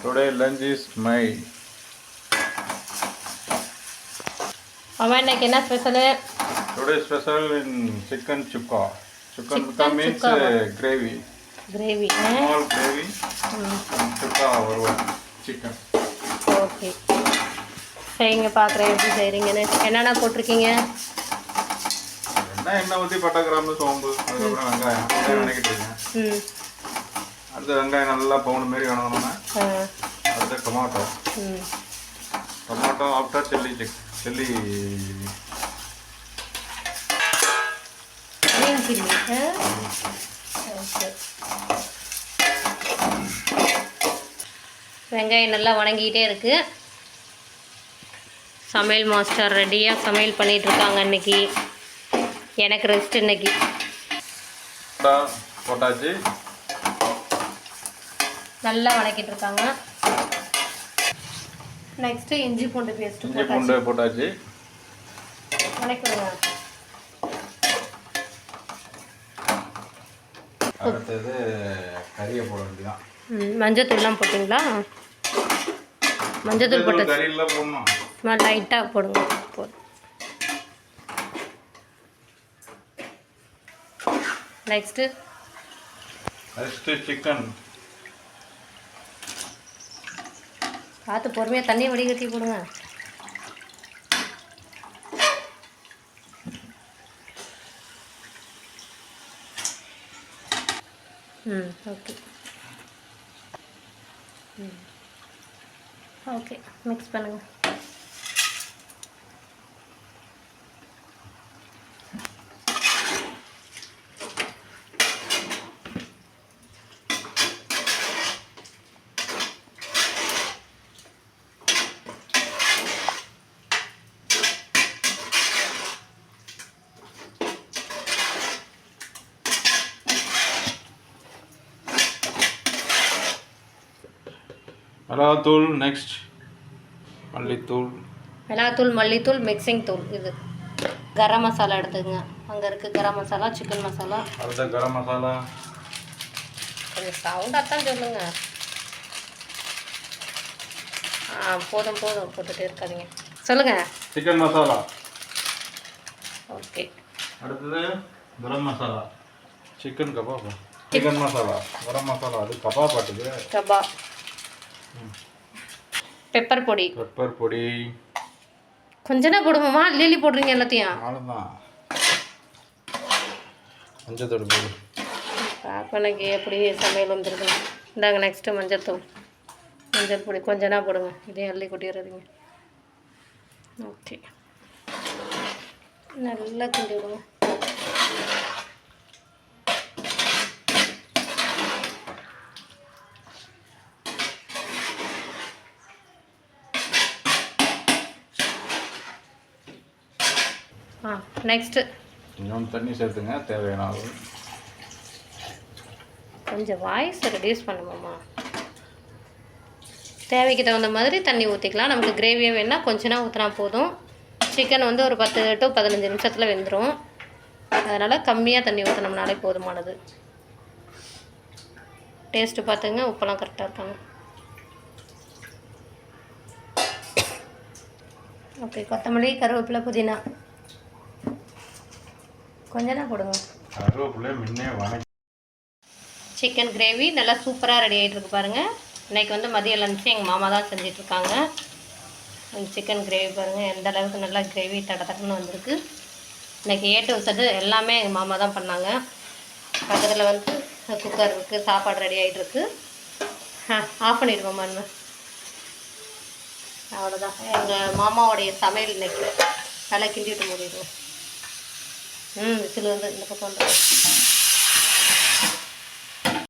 Today lunch is my. Mama, இன்னைக்கு என்ன special? Today special in chicken chukka. Chicken means gravy. Gravy. Small gravy. Chukka or chicken. Okay. செய்யுங்க பார்க்குறேன் எப்படி செய்கிறீங்கன்னு. என்னென்ன போட்டிருக்கீங்க? எண்ணெய் ஊற்றி பட்டை கிராம்பு சோம்பு அதுக்கப்புறம் வெங்காயம் வணக்கிட்டுருக்கேன். அடுத்து வெங்காயம் நல்லா பவுன் மாரி வணங்கணும்னா அடுத்து டொமாட்டோ. டொமாட்டோ ஆஃப்டர் சில்லி வெங்காயம் நல்லா வணங்கிக்கிட்டே இருக்குது. சமையல் மாஸ்டர் ரெடியாக சமையல் பண்ணிகிட்ருக்காங்க. இன்றைக்கி எனக்கு ரெஸ்ட். இன்னைக்கு போட்டாச்சு, நல்லா வணக்கிட்டு இருக்காங்க. நெக்ஸ்ட் இஞ்சி பூண்டு பேஸ்ட் போட்டாச்சு. வணக்கிடுங்க. அடுத்தது கறியை போட வேண்டியதான். மஞ்சத்தூள்லாம் போட்டிங்களா? மஞ்சத்தூள் போட்டு கறியெல்லாம் போடணும். சும்மா லைட்டாக போடுங்க. போதும். Next chicken. பார்த்து பொறுமையாக தண்ணி வடிகட்டி போடுங்க. ஓகே ஓகே மிக்ஸ் பண்ணுங்கள். மிளகாத்தூள். நெக்ஸ்ட் மல்லித்தூள். மிளகாத்தூள், மல்லித்தூள், மிக்சிங் தூள். இது கரம் மசாலா எடுத்துக்கங்க. அங்கே இருக்குது கரம் மசாலா, சிக்கன் மசாலா. அடுத்த கரம் மசாலா. கொஞ்சம் சவுண்டாக தான் சொல்லுங்கள். போதும் போதும் போட்டுகிட்டே இருக்காதீங்க. சொல்லுங்கள். சிக்கன் மசாலா. ஓகே. அடுத்தது garam masala. Chicken kebab. Chicken masala, garam masala. அது கபாப் ஆட்டுது. கபாப். பெப்பர் பொடி. பெப்பர் பொடி கொஞ்சம் தான் போடுவோமா? அள்ளி போடுறீங்க எல்லாத்தையும்? அவ்வளோதான். மஞ்சத்தூள் போடு. பாப்பனுக்கு எப்படி சமையல் வந்துருது. இந்தாங்க நெக்ஸ்ட்டு மஞ்சத்தூள். மஞ்சள் பொடி கொஞ்சம் தான் போடுங்க. இதையும் அள்ளி கொட்டிடுறீங்க. ஓகே, நல்லா கிண்டி விடுங்க. நெக்ஸ்ட்டு கொஞ்சம் தண்ணி சேர்த்துங்க தேவையான அளவு. கொஞ்சம் வாய்ஸ் ரெடியூஸ் பண்ணுமாம்மா. தேவைக்கு தகுந்த மாதிரி தண்ணி ஊற்றிக்கலாம். நமக்கு கிரேவியாக வேணுன்னா கொஞ்சம் தான் ஊற்றினா போதும். சிக்கன் வந்து ஒரு 10 to 15 நிமிஷத்தில் வெந்துடும். அதனால் கம்மியாக தண்ணி ஊற்றினோம்னாலே போதுமானது. டேஸ்ட்டு பார்த்துங்க, உப்பெல்லாம் கரெக்டாக இருக்காங்க. ஓகே, கொத்தமல்லி, கருவேப்பிலை, புதினா கொஞ்சம் தான் போடுங்க. கருவேப்பிலை முன்னே வணக்கி. சிக்கன் கிரேவி நல்லா சூப்பராக ரெடி ஆகிட்டு இருக்கு பாருங்கள். இன்றைக்கி வந்து மதிய லஞ்சு எங்கள் மாமா தான் செஞ்சிட்ருக்காங்க. சிக்கன் கிரேவி பாருங்கள் எந்த அளவுக்கு நல்லா கிரேவி தடன்னு வந்திருக்கு. இன்றைக்கி A to Z எல்லாமே எங்கள் மாமா தான் பண்ணாங்க. பக்கத்தில் வந்து குக்கர் இருக்குது, சாப்பாடு ரெடி ஆகிட்டுருக்கு. ஆஃப் பண்ணிடுவோம்மா. அவ்வளோதான் எங்கள் மாமாவோடைய சமையல் இன்றைக்கி. நல்லா கிண்டிவிட்டு மூடிடுவோம். விசில் வந்து இந்த பக்கம் வந்து